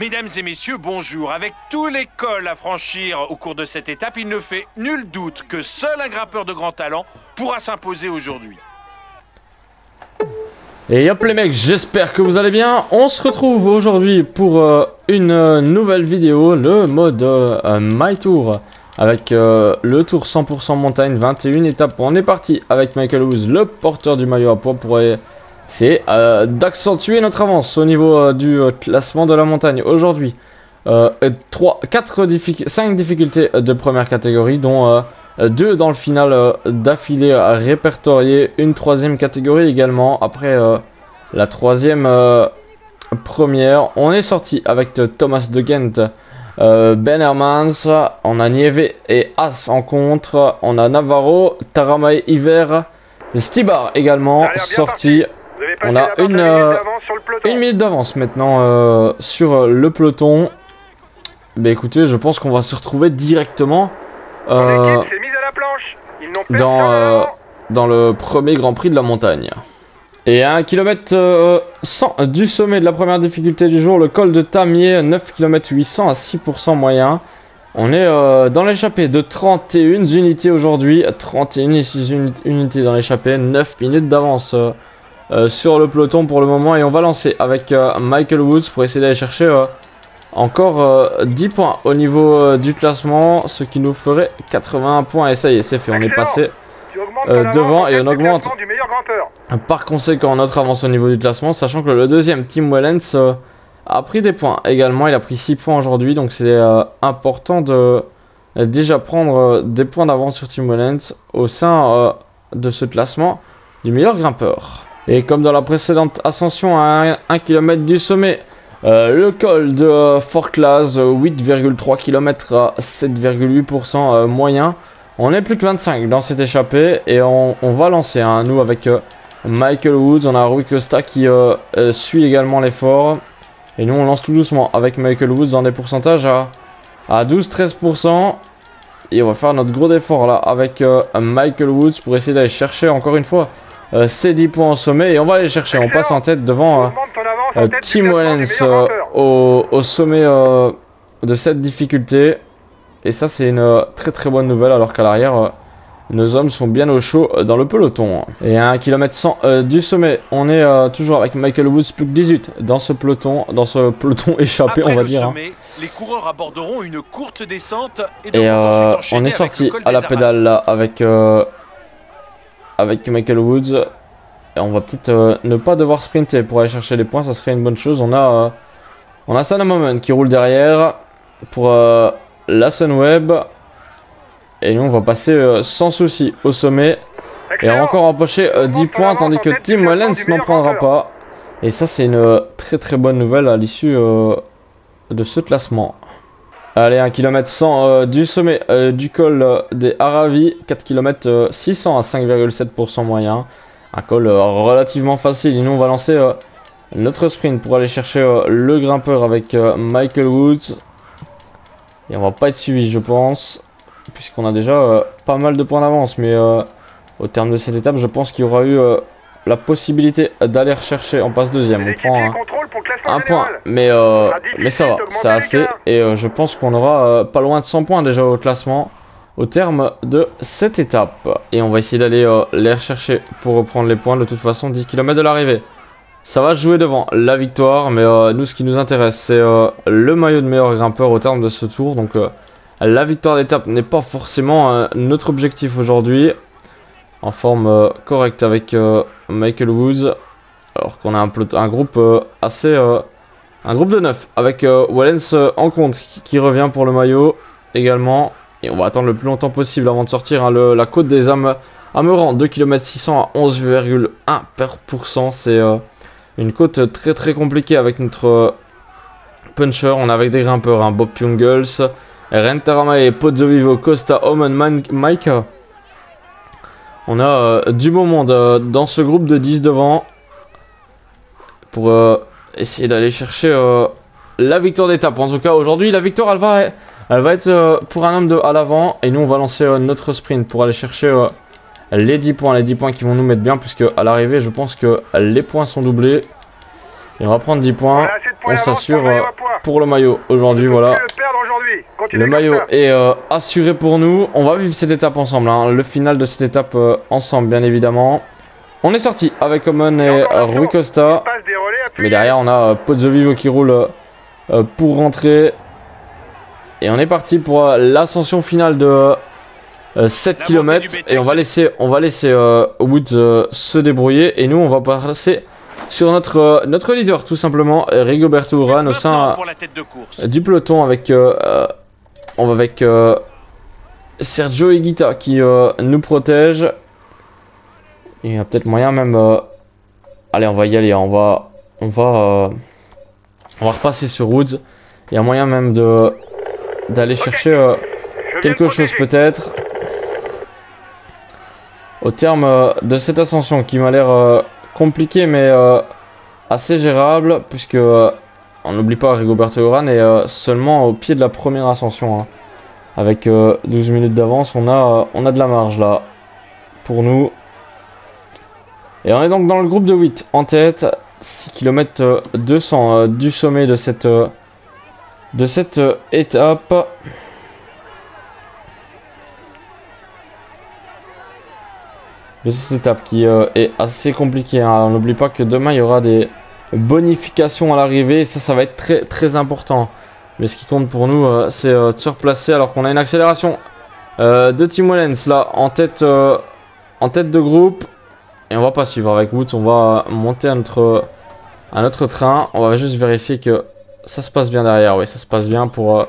Mesdames et messieurs, bonjour. Avec tous les cols à franchir au cours de cette étape, il ne fait nul doute que seul un grimpeur de grand talent pourra s'imposer aujourd'hui. Et hop les mecs, j'espère que vous allez bien. On se retrouve aujourd'hui pour une nouvelle vidéo, le mode My Tour, avec le tour 100% montagne, 21 étapes. On est parti avec Michael Woods, le porteur du maillot à poids, pour essayer d'accentuer notre avance au niveau du classement de la montagne. Aujourd'hui, 5 difficultés de première catégorie, dont 2 dans le final d'affilée répertoriées, une troisième catégorie également. Après la troisième première, on est sorti avec Thomas de Ghent, Ben Hermans, on a Nieve et As en contre, on a Navarro, Taramae, Hiver, Stibar également sorti. On a une minute d'avance maintenant sur le peloton. Bah écoutez, je pense qu'on va se retrouver directement dans le premier Grand Prix de la montagne. Et à 1 km 100 du sommet de la première difficulté du jour, le col de Tamier, 9 km 800 à 6% moyen. On est dans l'échappée de 31 unités aujourd'hui, 31 unités dans l'échappée, 9 minutes d'avance sur le peloton pour le moment. Et on va lancer avec Michael Woods pour essayer d'aller chercher encore 10 points au niveau du classement, ce qui nous ferait 81 points. Et ça y est, c'est fait, on est passé devant et on augmente par conséquent notre avance au niveau du classement, sachant que le deuxième, Tim Wellens, a pris des points également. Il a pris 6 points aujourd'hui, donc c'est important de déjà prendre des points d'avance sur Tim Wellens au sein de ce classement du meilleur grimpeur. Et comme dans la précédente ascension à 1 km du sommet, le col de Forclaz, 8,3 km à 7,8% moyen. On est plus que 25 dans cette échappée et on va lancer nous avec Michael Woods. On a Rui Costa qui suit également l'effort. Et nous on lance tout doucement avec Michael Woods dans des pourcentages à 12-13%. Et on va faire notre gros effort là avec Michael Woods pour essayer d'aller chercher encore une fois ces 10 points au sommet. Et on va aller chercher, on passe en tête devant Tim Wellens au sommet de cette difficulté. Et ça c'est une très bonne nouvelle, alors qu'à l'arrière nos hommes sont bien au chaud dans le peloton. Et à 1 km 100 du sommet, on est toujours avec Michael Woods, plus que 18 dans ce peloton échappé. Après on va le dire. sommet, les coureurs aborderont une courte descente Et on est sorti à la pédale là avec Michael Woods. Et on va peut-être ne pas devoir sprinter pour aller chercher les points, ça serait une bonne chose. On a Sana Moment qui roule derrière pour la Sunweb. Et nous on va passer sans souci au sommet. Et on va encore empocher 10 points, tandis que Tim Wellens n'en prendra pas. Et ça c'est une très bonne nouvelle à l'issue de ce classement. Allez, 1 km 100 du sommet du col des Aravis, 4 km 600 à 5,7% moyen. Un col relativement facile. Et nous on va lancer notre sprint pour aller chercher le grimpeur avec Michael Woods. Et on va pas être suivi je pense, puisqu'on a déjà pas mal de points d'avance. Mais au terme de cette étape, je pense qu'il y aura eu la possibilité d'aller rechercher. On passe deuxième, on prend un point, mais ça va, c'est assez. Et je pense qu'on aura pas loin de 100 points déjà au classement au terme de cette étape. Et on va essayer d'aller les rechercher pour reprendre les points. De toute façon, 10 km de l'arrivée, ça va se jouer devant la victoire. Mais nous, ce qui nous intéresse, c'est le maillot de meilleur grimpeur au terme de ce tour. Donc la victoire d'étape n'est pas forcément notre objectif aujourd'hui. En forme correcte avec Michael Woods, alors qu'on a un groupe un groupe de 9 avec Wellens en compte qui revient pour le maillot également. Et on va attendre le plus longtemps possible avant de sortir la côte des Amerans, 2 km 600 à 11,1%. C'est une côte très compliquée avec notre puncher. On est avec des grimpeurs, Bob Pungles, Ren Taramae, Pozzovivo, Costa, Oman, Maika. On a du beau monde dans ce groupe de 10 devant pour essayer d'aller chercher la victoire d'étape. En tout cas aujourd'hui la victoire elle va être pour un homme à l'avant. Et nous on va lancer notre sprint pour aller chercher les 10 points qui vont nous mettre bien, puisque à l'arrivée je pense que les points sont doublés. Et on va prendre 10 points. Voilà, assez de points On d'avance s'assure pour le maillot à poids. pour le maillot aujourd'hui. On Voilà. peut plus le perdre aujourd'hui. Continuez Le comme maillot ça. est assuré pour nous. On va vivre cette étape ensemble. Hein. Le final de cette étape ensemble, bien évidemment. On est sorti avec Common et Rui Costa. Passe des relais appuyés. Mais derrière, on a Pozzovivo qui roule pour rentrer. Et on est parti pour l'ascension finale de 7 La km. montée du BTX. Et on va laisser Woods se débrouiller. Et nous, on va passer sur notre leader, tout simplement, Rigoberto Urán, au sein pour la tête de course. du peloton avec on va avec Sergio Higuita qui nous protège. Il y a peut-être moyen même allez, on va y aller, on va repasser sur Woods. Il y a moyen même d'aller chercher Je viens quelque de chose protéger. peut-être au terme de cette ascension qui m'a l'air compliquée mais assez gérable, puisque on n'oublie pas, Rigoberto Urán est seulement au pied de la première ascension, hein. Avec 12 minutes d'avance, on a de la marge là pour nous. Et on est donc dans le groupe de 8 en tête, 6 km 200 du sommet de cette étape. De cette étape qui est assez compliquée, hein. On n'oublie pas que demain il y aura des bonifications à l'arrivée, et ça va être très très important. Mais ce qui compte pour nous, c'est de se replacer alors qu'on a une accélération de Tim Wellens là en tête de groupe. Et on va pas suivre avec Woods, on va monter à notre train. On va juste vérifier que ça se passe bien derrière. Oui, ça se passe bien pour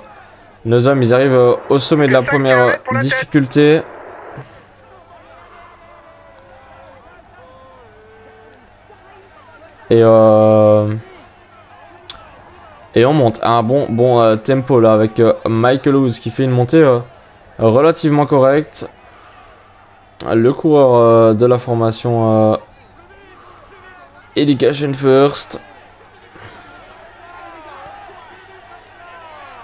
nos hommes. Ils arrivent au sommet de la première difficulté. Et on monte à un bon tempo là avec Michael Woods qui fait une montée relativement correcte. Le coureur de la formation Education First.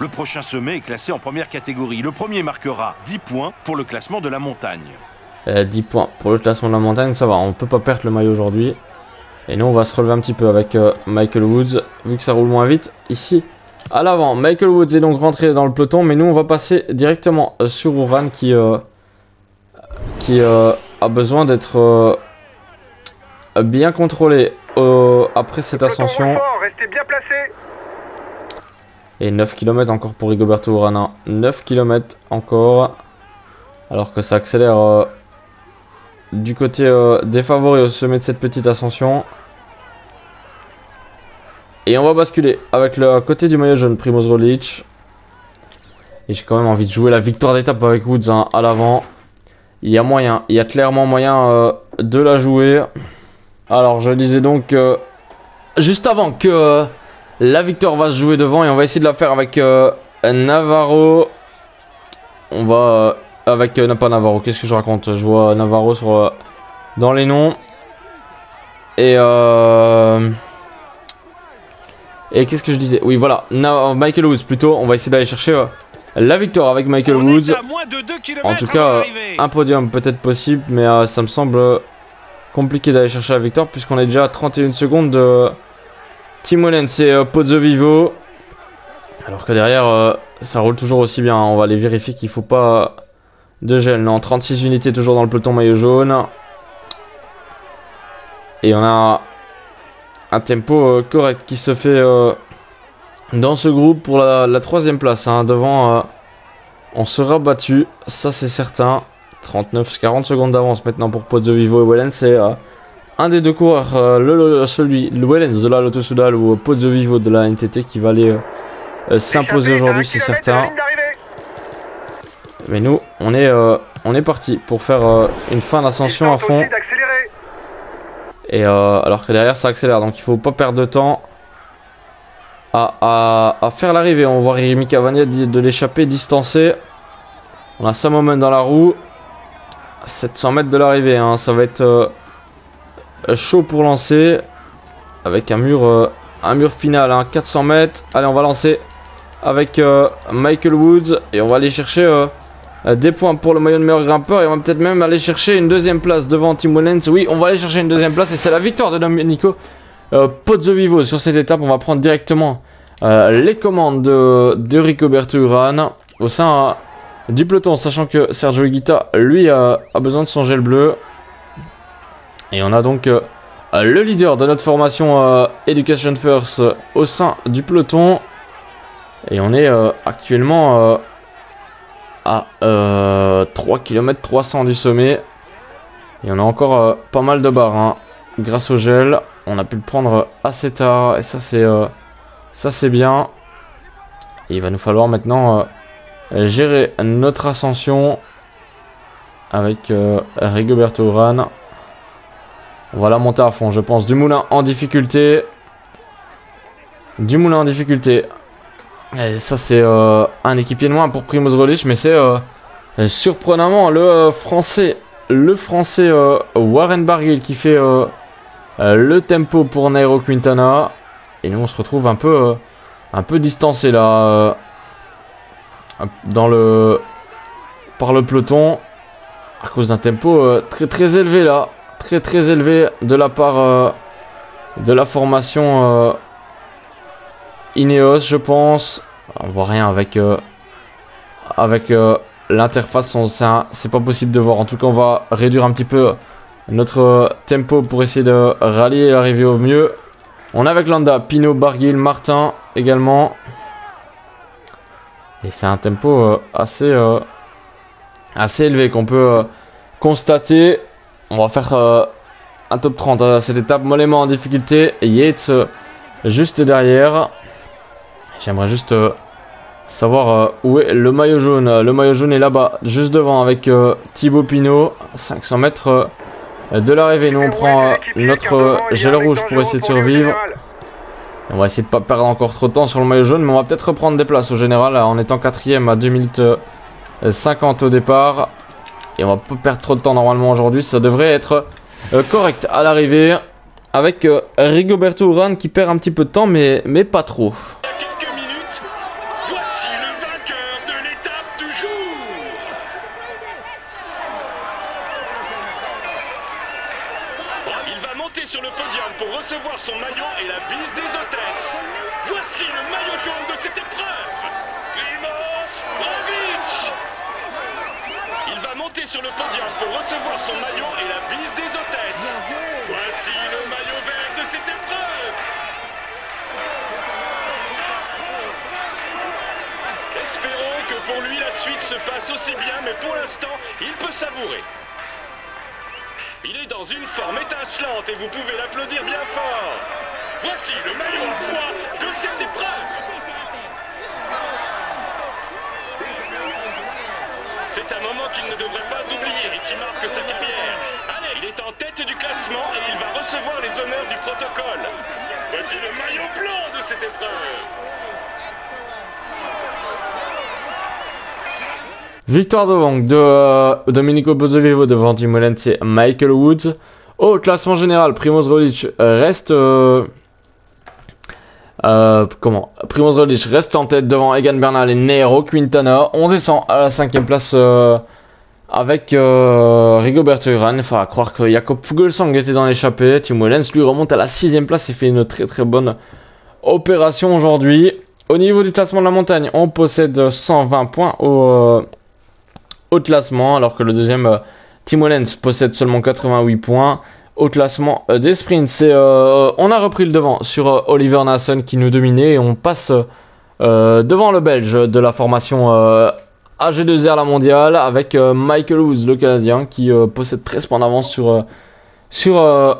Le prochain sommet est classé en première catégorie. Le premier marquera 10 points pour le classement de la montagne. 10 points pour le classement de la montagne, ça va, on peut pas perdre le maillot aujourd'hui. Et nous on va se relever un petit peu avec Michael Woods, vu que ça roule moins vite ici à l'avant. Michael Woods est donc rentré dans le peloton, mais nous on va passer directement sur Urán qui a besoin d'être bien contrôlé après cette ascension. Restez bien placés. Et 9 km encore pour Rigoberto Urán, hein. 9 km encore, alors que ça accélère du côté des favoris au sommet de cette petite ascension. Et on va basculer avec le côté du maillot jaune, Primož Roglič. Et j'ai quand même envie de jouer la victoire d'étape avec Woods, hein, à l'avant. Il y a moyen, il y a clairement moyen de la jouer. Alors je disais donc juste avant que la victoire va se jouer devant, et on va essayer de la faire avec Navarro. On va avec pas Navarro, qu'est-ce que je raconte? Je vois Navarro sur dans les noms. Et qu'est-ce que je disais? Oui, voilà, Michael Woods plutôt. On va essayer d'aller chercher la victoire avec Michael Woods. En tout cas, un podium peut-être possible, mais ça me semble compliqué d'aller chercher la victoire, puisqu'on est déjà à 31 secondes de Tim Wellens et Pozzovivo. Alors que derrière, ça roule toujours aussi bien. On va aller vérifier qu'il ne faut pas de gel. Non, 36 unités toujours dans le peloton maillot jaune. Et on a un tempo correct qui se fait dans ce groupe pour la 3ème place, hein. Devant, on sera battu, ça c'est certain. 39-40 secondes d'avance maintenant pour Pozzovivo et Wellens. C'est un des deux coureurs, le Wellens de la Lotto Soudal ou Pozzovivo de la NTT, qui va aller s'imposer aujourd'hui, c'est certain. Mais nous, on est parti pour faire une fin d'ascension à fond. Et alors que derrière ça accélère, donc il faut pas perdre de temps à faire l'arrivée. On voit Rémi Cavagna de l'échapper distancé. On a Saint-Moment dans la roue. 700 mètres de l'arrivée, hein. Ça va être chaud pour lancer. Avec un mur final, hein. 400 mètres. Allez, on va lancer avec Michael Woods. Et on va aller chercher des points pour le maillot de meilleur grimpeur. Et on va peut-être même aller chercher une 2ème place devant Tim Wellens. Oui, on va aller chercher une 2ème place. Et c'est la victoire de Domenico Pozzovivo sur cette étape. On va prendre directement les commandes de Rigoberto Urán au sein du peloton, sachant que Sergio Higuita, lui, a besoin de son gel bleu. Et on a donc le leader de notre formation Education First au sein du peloton. Et on est actuellement à 3 km 300 du sommet. Et on a encore pas mal de barres, hein. Grâce au gel, on a pu le prendre assez tard. Et ça c'est bien. Et il va nous falloir maintenant gérer notre ascension avec Rigoberto Urán. On va la monter à fond, je pense. Dumoulin en difficulté. Et ça c'est un équipier de moins pour Primož Roglič, mais c'est surprenamment le français Warren Barguil qui fait le tempo pour Nairo Quintana. Et nous on se retrouve un peu distancé là par le peloton à cause d'un tempo très élevé là, très élevé de la part de la formation Ineos, je pense. On voit rien avec l'interface, c'est pas possible de voir. En tout cas, on va réduire un petit peu notre tempo pour essayer de rallier l'arrivée au mieux. On est avec Landa, Pinot, Barguil, Martin également. Et c'est un tempo assez élevé qu'on peut constater. On va faire un top 30 à cette étape. Mollement en difficulté. Yates juste derrière. J'aimerais juste savoir où est le maillot jaune. Le maillot jaune est là-bas, juste devant, avec Thibaut Pinot. 500 mètres de l'arrivée. Nous, on prend notre gel rouge pour essayer de survivre. On va essayer de ne pas perdre encore trop de temps sur le maillot jaune, mais on va peut-être reprendre des places au général en étant 4ème à 2 minutes 50 au départ. Et on va pas perdre trop de temps normalement aujourd'hui. Ça devrait être correct à l'arrivée. Avec Rigoberto Urán qui perd un petit peu de temps, mais pas trop. Sur le podium pour recevoir son maillot et la bise des hôtesses. Voici le maillot jaune de cette épreuve. Primož Roglič. Il va monter sur le podium pour recevoir son maillot et la bise des hôtesses. Voici le maillot vert de cette épreuve. Espérons que pour lui la suite se passe aussi bien, mais pour l'instant, il peut savourer. Il est dans une forme étincelante et vous pouvez l'applaudir bien fort. Voici le maillot en poids de cette épreuve. C'est un moment qu'il ne devrait pas oublier et qui marque sa carrière. Allez, il est en tête du classement et il va recevoir les honneurs du protocole. Voici le maillot blanc de cette épreuve. Victoire de Domenico Pozzovivo devant Tim Wellens et Michael Woods. Au classement général, Primož Roglič reste Primož Roglič reste en tête devant Egan Bernal et Nairo Quintana. On descend à la 5ème place avec Rigoberto Urán. Il faudra croire que Jakob Fuglsang était dans l'échappée. Tim Wellens lui remonte à la 6ème place et fait une très bonne opération aujourd'hui. Au niveau du classement de la montagne, on possède 120 points au classement, alors que le deuxième Tim Wellens possède seulement 88 points. Au classement des sprints, on a repris le devant sur Oliver Naesen qui nous dominait et on passe devant le Belge de la formation AG2R la mondiale avec Michael Woods le Canadien qui possède 13 points d'avance sur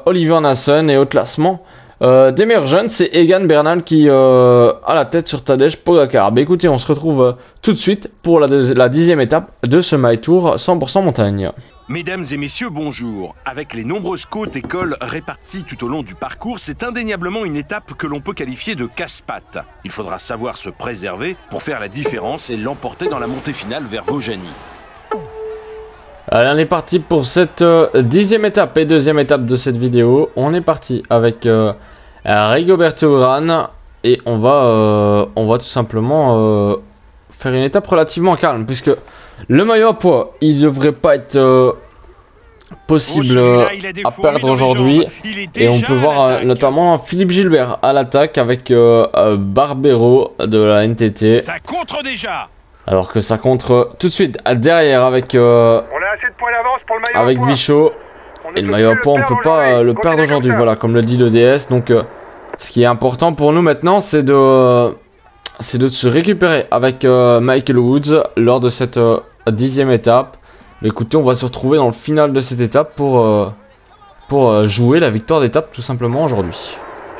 Oliver Naesen. Et au classement des meilleurs jeunes, c'est Egan Bernal qui a la tête sur Tadej Pogačar. Bah écoutez, on se retrouve tout de suite pour la 10ème étape de ce My Tour 100% montagne. Mesdames et messieurs, bonjour. Avec les nombreuses côtes et cols réparties tout au long du parcours, c'est indéniablement une étape que l'on peut qualifier de casse-pattes. Il faudra savoir se préserver pour faire la différence et l'emporter dans la montée finale vers Vaujany. Allez, on est parti pour cette 10ème étape et 2ème étape de cette vidéo. On est parti avec Rigoberto Urán et on va tout simplement faire une étape relativement calme puisque le maillot à poids, il devrait pas être possible à perdre aujourd'hui. Et on peut voir notamment Philippe Gilbert à l'attaque avec Barbero de la NTT. Ça contre déjà. Alors que ça contre tout de suite derrière avec, On a assez de points d'avance pour le maillot avec à poids. Vichot. On ne Et le peut maillot à plus poids, on perdre peut pas aujourd'hui. le perdre Continuez aujourd'hui, comme ça. voilà, comme le dit le DS. Donc, ce qui est important pour nous maintenant, c'est de se récupérer avec Michael Woods lors de cette 10e étape. Mais écoutez, on va se retrouver dans le final de cette étape pour jouer la victoire d'étape tout simplement aujourd'hui.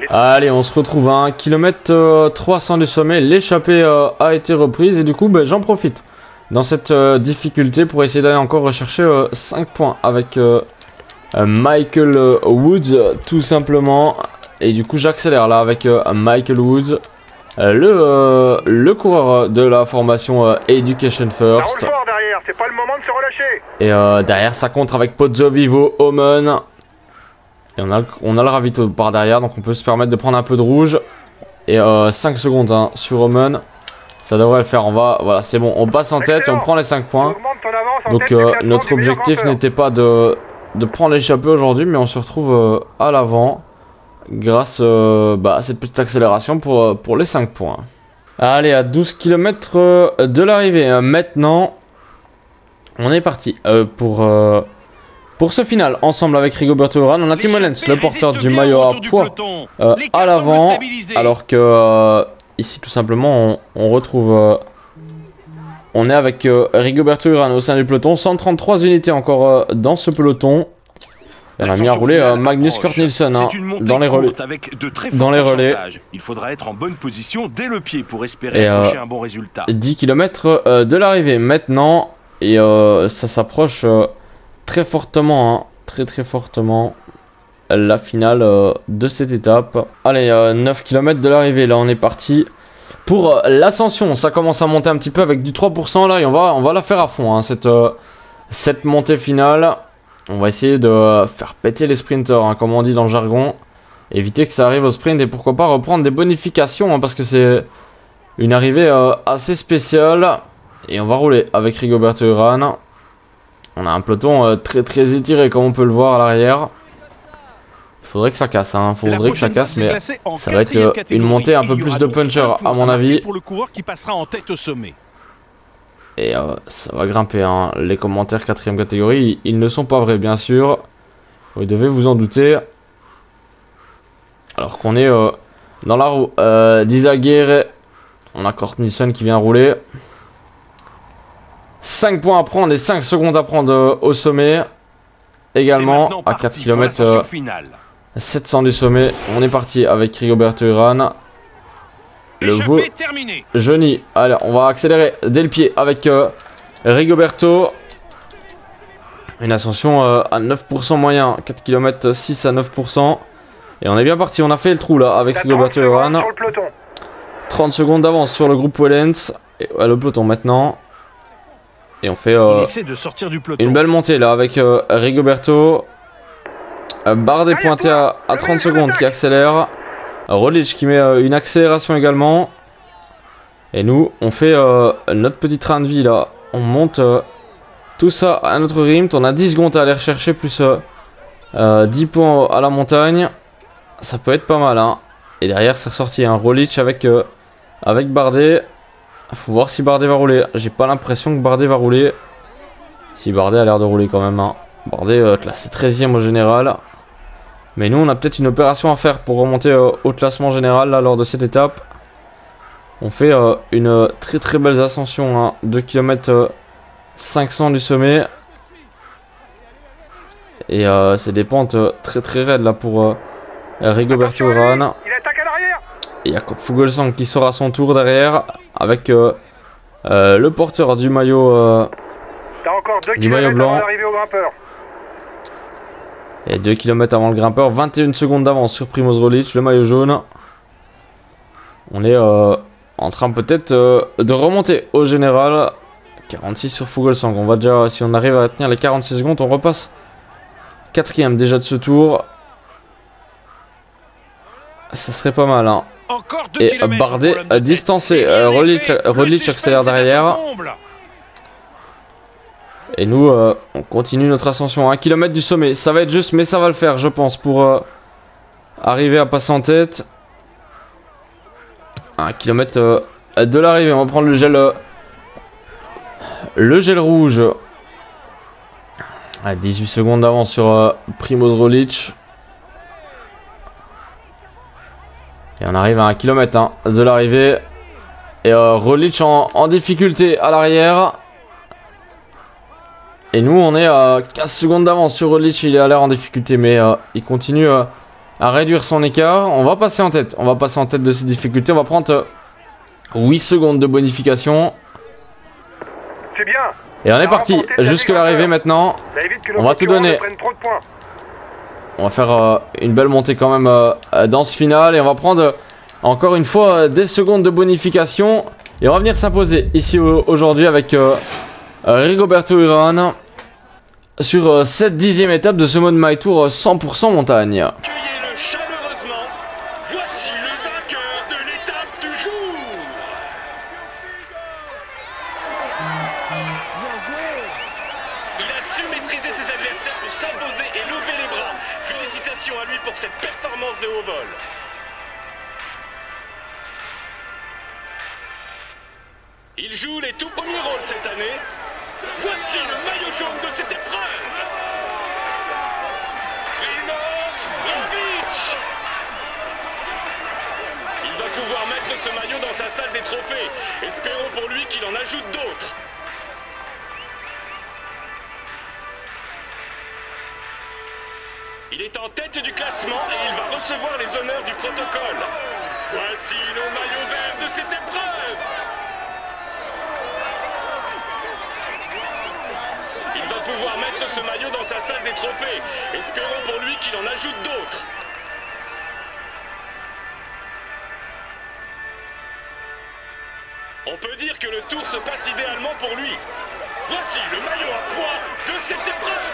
Allez, on se retrouve à 1 km 300 du sommet. L'échappée a été reprise et du coup, j'en profite dans cette difficulté pour essayer d'aller encore rechercher 5 points avec Michael Woods tout simplement. Et du coup, j'accélère là avec Michael Woods, le coureur de la formation Education Ça roule First. fort derrière, c'est pas le moment de se relâcher. Et derrière, ça contre avec Pozzo Vivo, Omen. Et on a le ravito par derrière, donc on peut se permettre de prendre un peu de rouge. Et 5 secondes hein, sur Omen. Ça devrait le faire. Voilà, c'est bon. On passe en tête et on prend les 5 points. Augmente ton avance en Donc tête du classement notre du meilleur objectif grimpeur. n'était pas de prendre l'échappée aujourd'hui, mais on se retrouve à l'avant grâce à cette petite accélération pour les 5 points. Allez, à 12 km de l'arrivée. Maintenant, on est parti pour ce final, ensemble avec Rigoberto Urán. On a Timo Lenz, le porteur du maillot à poids, à l'avant, alors que ici, tout simplement, on retrouve... on est avec Rigoberto Urán au sein du peloton. 133 unités encore dans ce peloton. Et on a mis à rouler Magnus Cort Nielsen hein, dans les relais. Avec de très Dans les relais. Il faudra être en bonne position dès le pied pour espérer accrocher un bon résultat. 10 km de l'arrivée maintenant. Et ça s'approche très fortement, hein, très fortement, la finale de cette étape. Allez, 9 km de l'arrivée, là on est parti pour l'ascension. Ça commence à monter un petit peu avec du 3% là et on va la faire à fond, hein, cette montée finale. On va essayer de faire péter les sprinters, hein, comme on dit dans le jargon. Éviter que ça arrive au sprint et pourquoi pas reprendre des bonifications, hein, parce que c'est une arrivée assez spéciale. Et on va rouler avec Rigoberto Urán. On a un peloton très étiré comme on peut le voir à l'arrière. Il faudrait que ça casse, hein. Faudrait que ça casse, mais ça va être une montée un peu plus de puncher à mon avis. Pour le coureur qui passera en tête au sommet. Et ça va grimper, hein. Les commentaires 4ème catégorie, ils ne sont pas vrais bien sûr. Vous devez vous en douter. Alors qu'on est dans la roue d'Izaguirre. On a Cort Nielsen qui vient rouler. 5 points à prendre et 5 secondes à prendre au sommet. Également à 4 km 700 du sommet. On est parti avec Rigoberto Urán. Le veau Johnny. Allez, on va accélérer dès le pied avec Rigoberto. Une ascension à 9% moyen. 4 km 6 à 9%. Et on est bien parti. On a fait le trou là avec Rigoberto Urán. 30 secondes d'avance sur le groupe Wellens. Et le peloton maintenant. Et on fait de sortir du peloton. une belle montée là avec Rigoberto. Bardet pointé à 30 secondes qui accélère. Roglic qui met une accélération également. Et nous, on fait notre petit train de vie là. On monte tout ça à notre rythme. On a 10 secondes à aller rechercher plus 10 points à la montagne. Ça peut être pas mal, hein. Et derrière, c'est ressorti un Roglic avec Bardet. Faut voir si Bardet va rouler. J'ai pas l'impression que Bardet va rouler. Si Bardet a l'air de rouler quand même, hein. Bardet classé 13ème au général. Mais nous, on a peut-être une opération à faire pour remonter au classement général là, lors de cette étape. On fait une très belle ascension, hein, 2 km 500 du sommet. Et c'est des pentes très raides là pour Rigoberto Urán. Il attaque à l'arrière. Et Jakob Fuglsang qui sera à son tour derrière avec le porteur du maillot, T'as encore 2 du maillot km blanc. avant d'arriver au grimpeur. Et 2 km avant le grimpeur, 21 secondes d'avance sur Primoz Roglic, le maillot jaune. On est en train peut-être de remonter au général. 46 sur Fuglsang. On va déjà, si on arrive à tenir les 46 secondes, on repasse 4ème déjà de ce tour. Ça serait pas mal, hein. Encore 2 Et kilomètres Bardet pour l'homme de tête. distancé. Et rien n'est fait. Roglic Le accélère suspense est à son derrière. comble. Et nous, on continue notre ascension. 1 km du sommet. Ça va être juste, mais ça va le faire, je pense, pour arriver à passer en tête. 1 km de l'arrivée. On va prendre le gel rouge. 18 secondes d'avance sur Primož Roglič. Et on arrive à 1 km hein, de l'arrivée. Et Roglič en difficulté à l'arrière. Et nous on est à 15 secondes d'avance sur Roglič. Il est à l'air en difficulté mais il continue à réduire son écart. On va passer en tête. On va passer en tête de ces difficultés. On va prendre 8 secondes de bonification. C'est bien. Et on est parti jusque l'arrivée maintenant. On va tout donner. On va faire une belle montée quand même dans ce final. Et on va prendre encore une fois des secondes de bonification. Et on va venir s'imposer ici aujourd'hui avec Rigoberto Urán sur cette 10e étape de ce mode My Tour 100% montagne. Accueillez-le chaleureusement. Voici le vainqueur de l'étape du jour. Il a su maîtriser ses adversaires pour s'imposer et lever les bras. Félicitations à lui pour cette performance de haut vol. Il joue les tout premiers rôles cette année. Voici le maillot jaune de cette épreuve. Primož Roglič. Il va pouvoir mettre ce maillot dans sa salle des trophées. Espérons pour lui qu'il en ajoute d'autres. Il est en tête du classement et il va recevoir les honneurs du protocole. Voici le maillot vert de cette épreuve. Il va pouvoir mettre ce maillot dans sa salle des trophées. Espérons pour lui qu'il en ajoute d'autres. On peut dire que le tour se passe idéalement pour lui. Voici le maillot à poids de cette épreuve.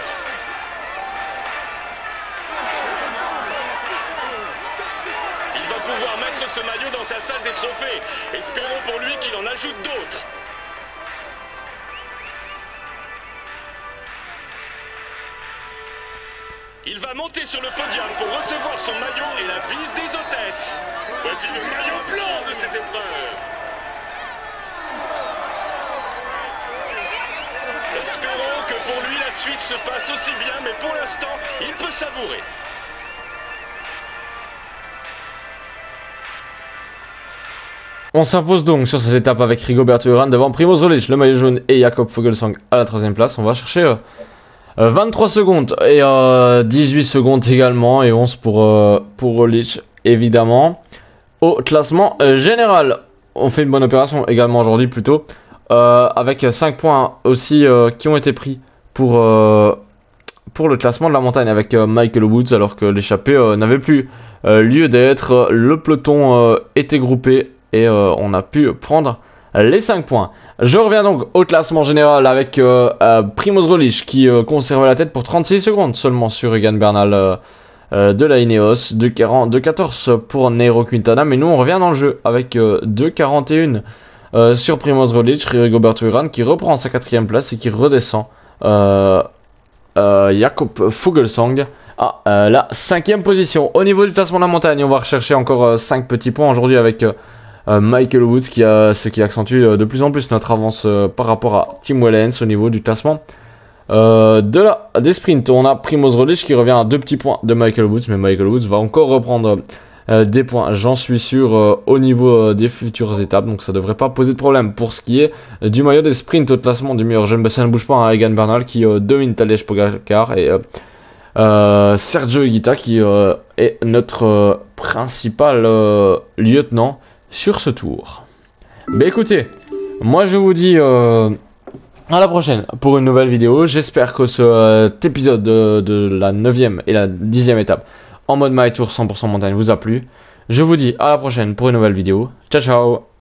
Il va pouvoir mettre ce maillot dans sa salle des trophées. Espérons pour lui qu'il en ajoute d'autres. Il va monter sur le podium pour recevoir son maillot et la bise des hôtesses. Voici le maillot blanc de cette épreuve. Espérons que pour lui la suite se passe aussi bien, mais pour l'instant, il peut savourer. On s'impose donc sur cette étape avec Rigoberto Urán devant Primož Roglič, le maillot jaune, et Jakob Fuglsang à la 3e place. On va chercher 23 secondes et 18 secondes également et 11 pour Roglič évidemment. Au classement général, on fait une bonne opération également aujourd'hui plutôt avec 5 points aussi qui ont été pris pour le classement de la montagne avec Michael Woods alors que l'échappée n'avait plus lieu d'être. Le peloton était groupé et on a pu prendre les 5 points. Je reviens donc au classement général avec Primož Roglič qui conserve la tête pour 36 secondes seulement sur Egan Bernal de la Ineos, 2,14 pour Nairo Quintana, mais nous on revient dans le jeu avec 2,41 sur Primož Roglič, Rigoberto Urán qui reprend sa 4e place et qui redescend Jakob Fuglsang à la 5e position. Au niveau du classement de la montagne, on va rechercher encore 5 petits points aujourd'hui avec Michael Woods ce qui accentue de plus en plus notre avance par rapport à Tim Wellens au niveau du classement des sprints. On a Primož Roglič qui revient à 2 petits points de Michael Woods, mais Michael Woods va encore reprendre des points, j'en suis sûr, au niveau des futures étapes, donc ça devrait pas poser de problème. Pour ce qui est du maillot des sprints au classement du meilleur jeune, ça ne bouge pas, hein, Egan Bernal qui domine Tadej Pogačar et Sergio Higuita qui est notre principal lieutenant sur ce tour. Bah écoutez, moi je vous dis à la prochaine pour une nouvelle vidéo. J'espère que cet épisode de la 9e et la 10e étape en mode My Tour 100% montagne vous a plu. Je vous dis à la prochaine pour une nouvelle vidéo. Ciao ciao.